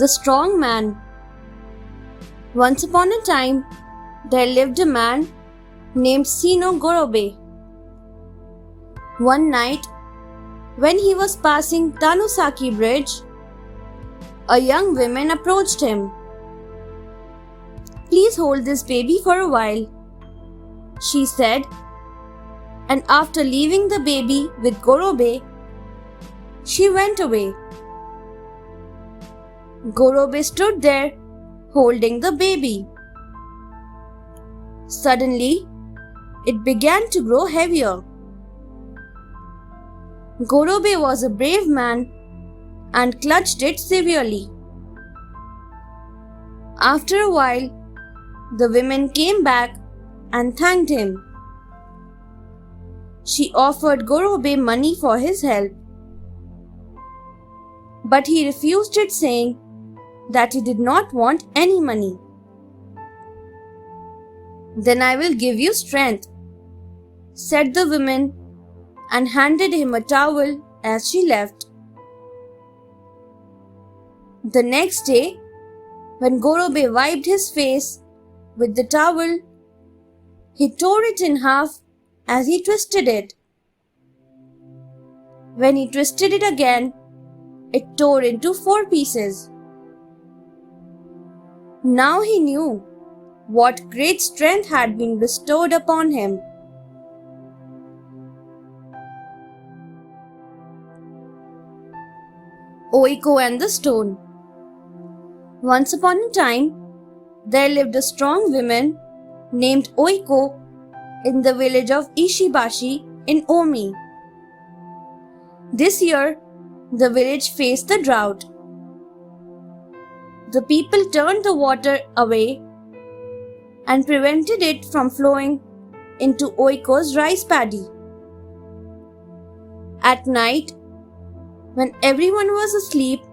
The Strong Man. Once upon a time, there lived a man named Sino Gorobe. One night, when he was passing Tanusaki Bridge, a young woman approached him. "Please hold this baby for a while," she said, and after leaving the baby with Gorobe, she went away. Gorobe stood there, holding the baby. Suddenly, it began to grow heavier. Gorobe was a brave man and clutched it severely. After a while, the woman came back and thanked him. She offered Gorobe money for his help, but he refused it, saying that he did not want any money. "Then I will give you strength," said the woman, and handed him a towel as she left. The next day, when Gorobe wiped his face with the towel, he tore it in half as he twisted it. When he twisted it again, it tore into 4 pieces. Now he knew what great strength had been bestowed upon him. Oeco and the Stone. Once upon a time, there lived a strong woman named Oeco in the village of Ishibashi in Omi. This year, the village faced a drought. The people turned the water away and prevented it from flowing into Oeco's rice paddy. At night, when everyone was asleep,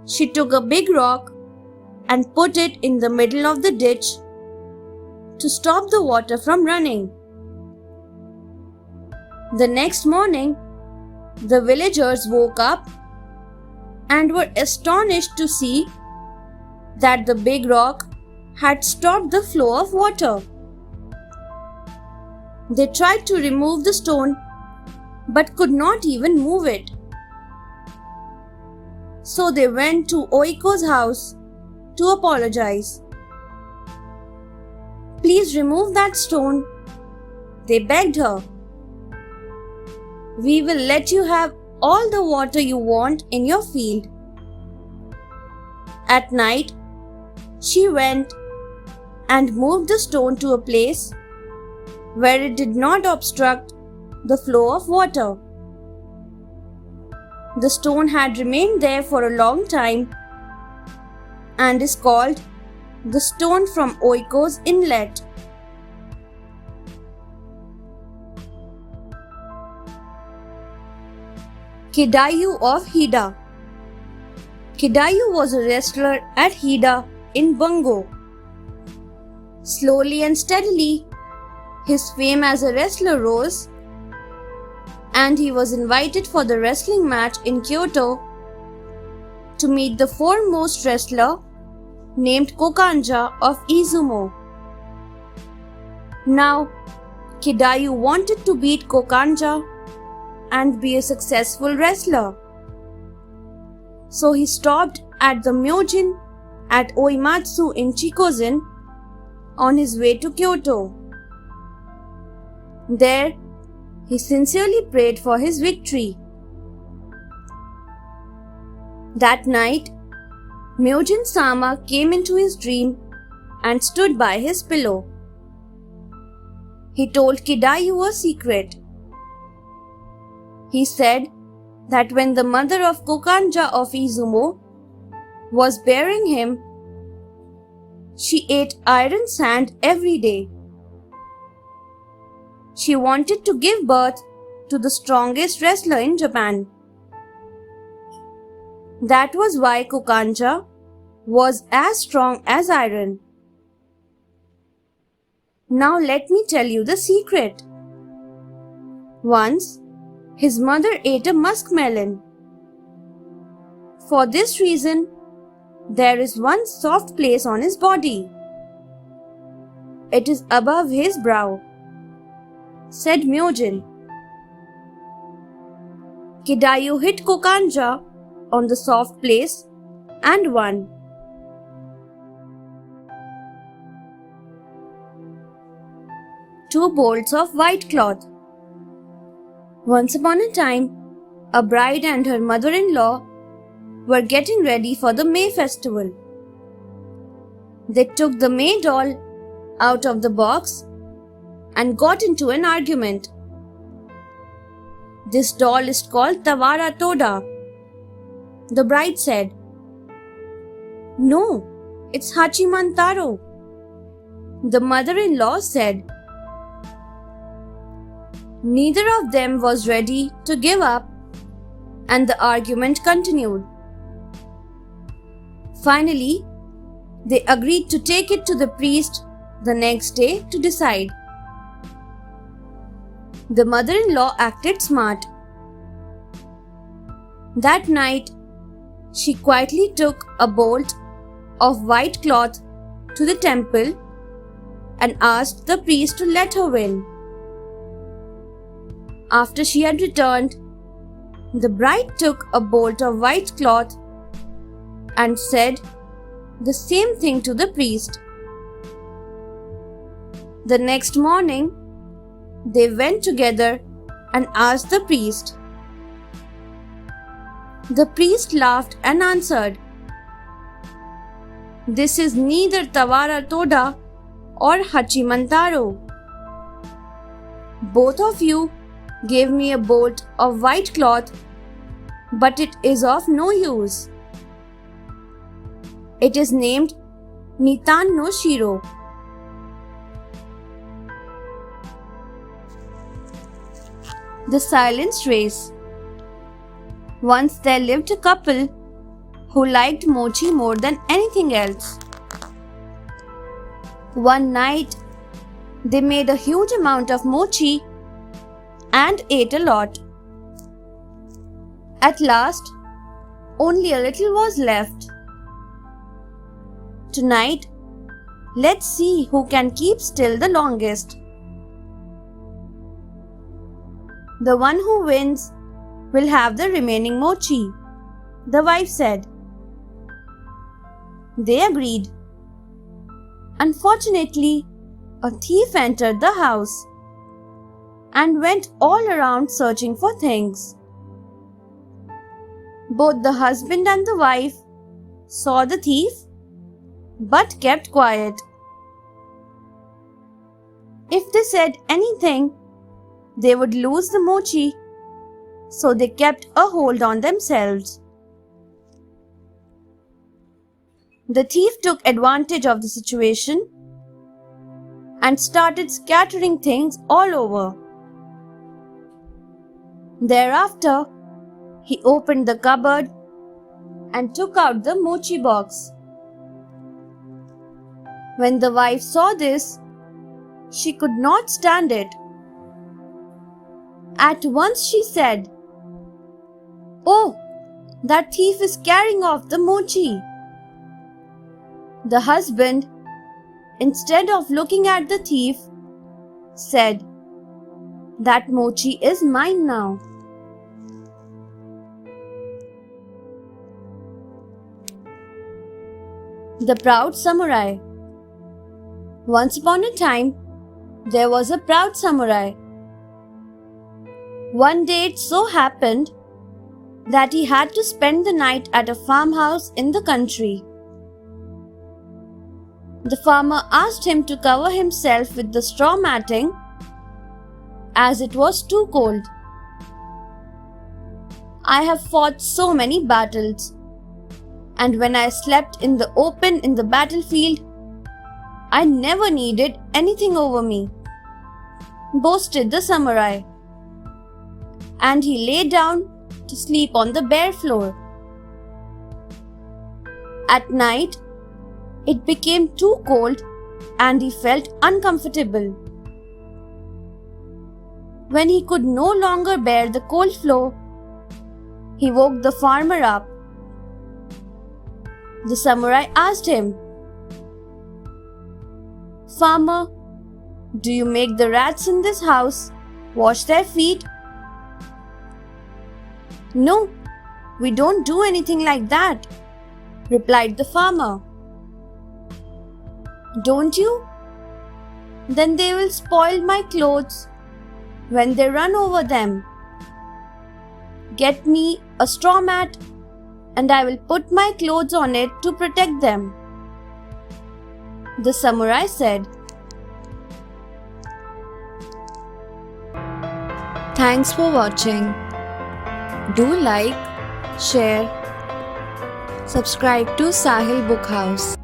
she took a big rock and put it in the middle of the ditch to stop the water from running. The next morning, the villagers woke up and were astonished to see that the big rock had stopped the flow of water. They tried to remove the stone but could not even move it. So they went to Oeco's house to apologize. "Please remove that stone," they begged her. "We will let you have all the water you want in your field." At night, she went and moved the stone to a place where it did not obstruct the flow of water. The stone had remained there for a long time and is called the stone from Oeco's inlet. Kidayu of Hida. Kidayu was a wrestler at Hida in Bungo. Slowly and steadily, his fame as a wrestler rose, and he was invited for the wrestling match in Kyoto to meet the foremost wrestler named Kokanja of Izumo. Now, Kidayu wanted to beat Kokanja and be a successful wrestler. So he stopped at the Myojin at Oimatsu in Chikozen on his way to Kyoto. There, he sincerely prayed for his victory. That night, Myojin-sama came into his dream and stood by his pillow. He told Kidayu a secret. He said that when the mother of Kokanja of Izumo was bearing him, she ate iron sand every day. She wanted to give birth to the strongest wrestler in Japan. That was why Kokanja was as strong as iron. Now let me tell you the secret. Once, his mother ate a muskmelon. For this reason, there is one soft place on his body. It is above his brow, said Mugen. Kidayu hit Kokanja on the soft place and won. Two bolts of white cloth. Once upon a time, a bride and her mother-in-law were getting ready for the May festival. They took the May doll out of the box and got into an argument. This doll is called Tawara Toda. The bride said, "No, it's Hachimantaro." The mother-in-law said, neither of them was ready to give up, and the argument continued. Finally, they agreed to take it to the priest the next day to decide. The mother-in-law acted smart. That night, she quietly took a bolt of white cloth to the temple and asked the priest to let her win. After she had returned, the bride took a bolt of white cloth and said the same thing to the priest. The next morning, they went together and asked the priest. The priest laughed and answered, "This is neither Tawara Toda or Hachimantaro. Both of you gave me a bolt of white cloth, but it is of no use. It is named Nitan no Shiro." The Silence Race. Once there lived a couple who liked mochi more than anything else. One night, they made a huge amount of mochi and ate a lot. At last, only a little was left. Tonight, let's see who can keep still the longest. The one who wins will have the remaining mochi, the wife said. They agreed. Unfortunately, a thief entered the house and went all around searching for things. Both the husband and the wife saw the thief but kept quiet. If they said anything, they would lose the mochi, so they kept a hold on themselves. The thief took advantage of the situation and started scattering things all over. Thereafter, he opened the cupboard and took out the mochi box. When the wife saw this, she could not stand it. At once she said, "Oh, that thief is carrying off the mochi." The husband, instead of looking at the thief, said, "That mochi is mine now." The Proud Samurai. Once upon a time, there was a proud samurai. One day it so happened that he had to spend the night at a farmhouse in the country. The farmer asked him to cover himself with the straw matting as it was too cold. "I have fought so many battles, and when I slept in the open in the battlefield, I never needed anything over me," boasted the samurai. And he lay down to sleep on the bare floor. At night, it became too cold and he felt uncomfortable. When he could no longer bear the cold floor, he woke the farmer up The samurai asked him, "Farmer, do you make the rats in this house wash their feet?" "No, we don't do anything like that," replied the farmer. "Don't you? Then they will spoil my clothes when they run over them. Get me a straw mat and I will put my clothes on it to protect them." The samurai said, Thanks for watching. Do like, share, subscribe to Sahil Book House.